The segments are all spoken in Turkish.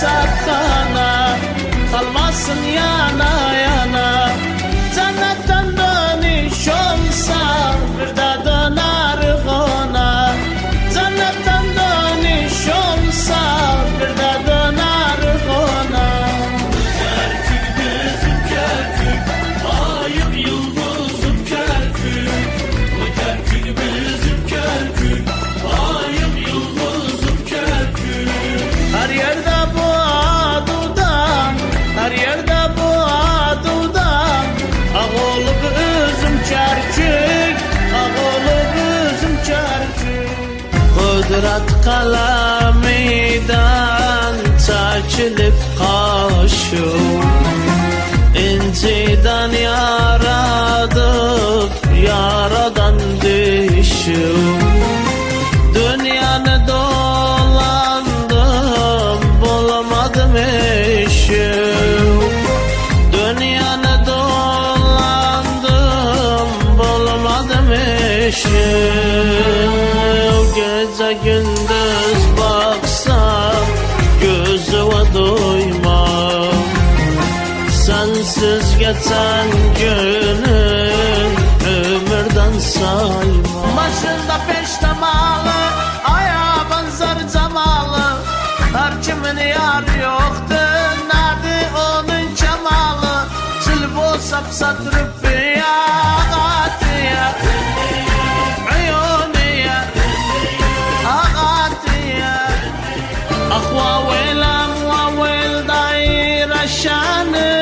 satkana, kalmasın yana yana. Cennetten dönüş olsa bir de döner ona. Cennetten dönüş olsa bir de döner ona. Kerkük gözüm kerkük, ayım yıldızım kerkük. Kerkük gözüm kerkük, ayım yıldızım kerkük. Her yerde bu adudan, her yerde bu adudan. Ağolup üzüm Kerkük, ağolup üzüm Kerkük. Kudret kaleminden çekilip kaşım, İnciden yaradık, yaradan dişim. Dünyanı dolandım, bulamadım eşim. Dünyanı dolandım, bulamadım eşim. Gece gündüz baksam, gözüme doymam. Sensiz geçen günü ömürden saymam. Başında peştemalı, ayağa benzer cemalı. Her kimin yar yoktu, nerede onun kemalı. Çılbu sapsatırıp ya ağatıya, uyuniya, ağatıya. Ah vavelam vavel daire şanı.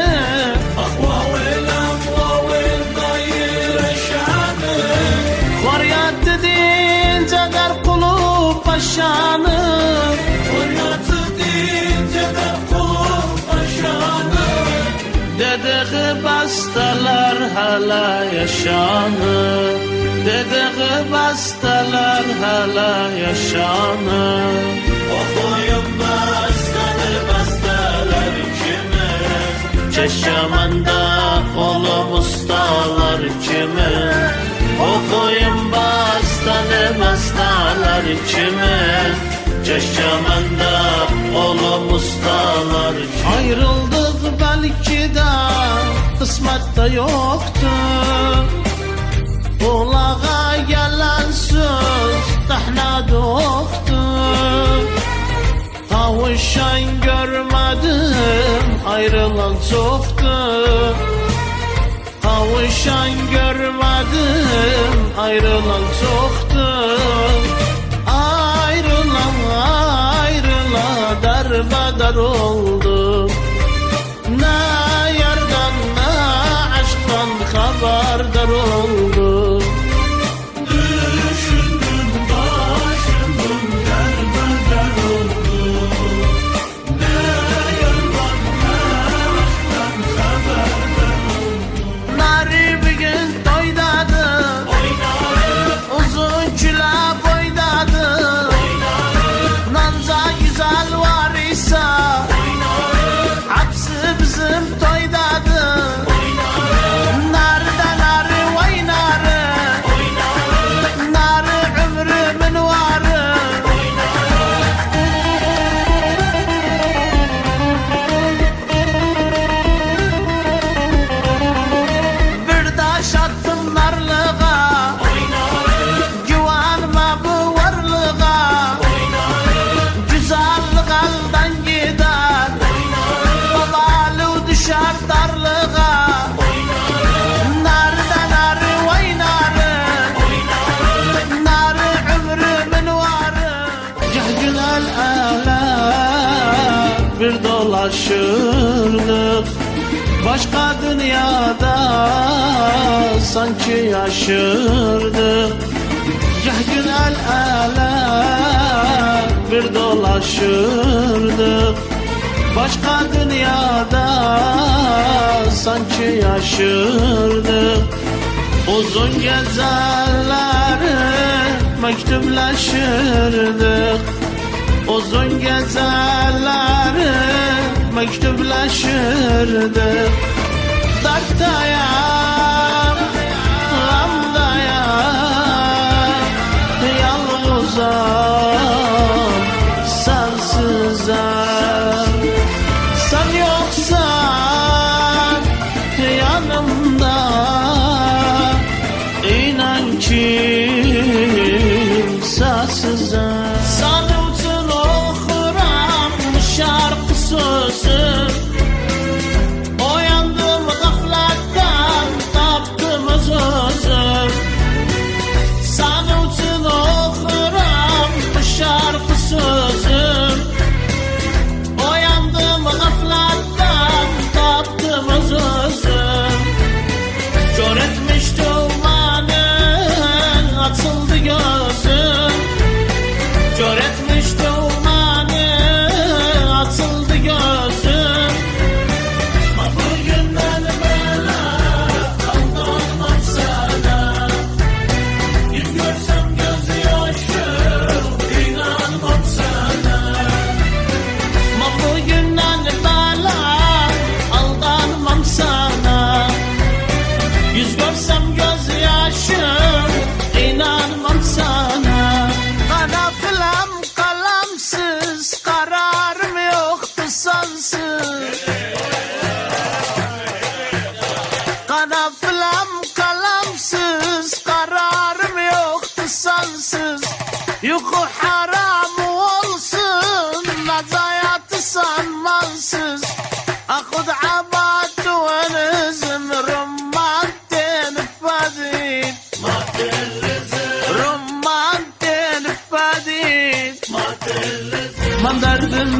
Ah vavelam vavel daire şanı. Feryat deyince der kulub başanı. Feryat deyince der kulub başanı. Dediği bastalar hala yaşanır. Dediği bastalar hala yaşanır. Okuyun bastalar kime? Çeşemende oğlum ustalar kimi? Okuyun bastalar kimi? Çeşemende oğlum ustalar kimi? Ayrıldık belki de kısmette yoktu. Kulağa gelen söz tahnada yoktu. Kavuşan görmedim, ayrılan çoktu. Kavuşan görmedim, ayrılan çoktu. Ayrılan derbeder oldu. Ne yerden ne aşktan haberdar oldu. Düşündüm başımın derbeder oldu. Ne yardan ne aşktan haberdar oldu. Nari bir gün toydadı, uzun külep oynadı. Nanca güzel var ise, hepsi bizim toydadı. Nerede nari vay nari, nari ömrümün varı. Bir taş attım narlığa, güvenme bu varlığa. Güzellik elden gider, babalı düşer darlığa. Nerede nari vay nari, nari ömrümün varı. Gel günel ele bir dolaşırdık, başka dünyada sanki yaşırdık. Gel günel ele bir dolaşırdık, başka dünyada sanki yaşırdık. Uzun geceleri mektuplaşırdık. Uzun geceleri mektuplaşırdık. Dertteyim, gamdayım, yalnızım, sensizim.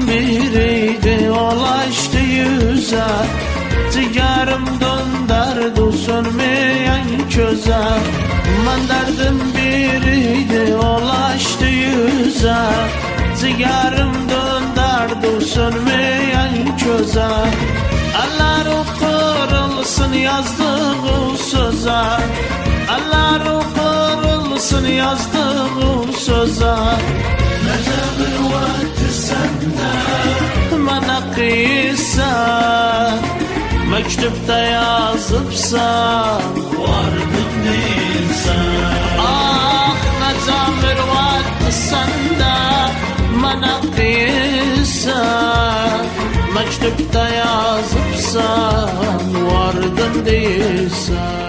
biriydi, ulaştı yüze. Ciğerim döndürdü sönmeyen köze. Ben derdim biriydi, ulaştı yüze. Ciğerim döndürdü sönmeyen köze. Eller kırılsın yazdığı söze. Eller kırılsın yazdığı söze. Nece bir vakti sende Bana kıysa mektupta yazıpsan vardım değilsen. Ah nece bir vakti sende Bana kıysa mektupta yazıpsan vardım değilsen.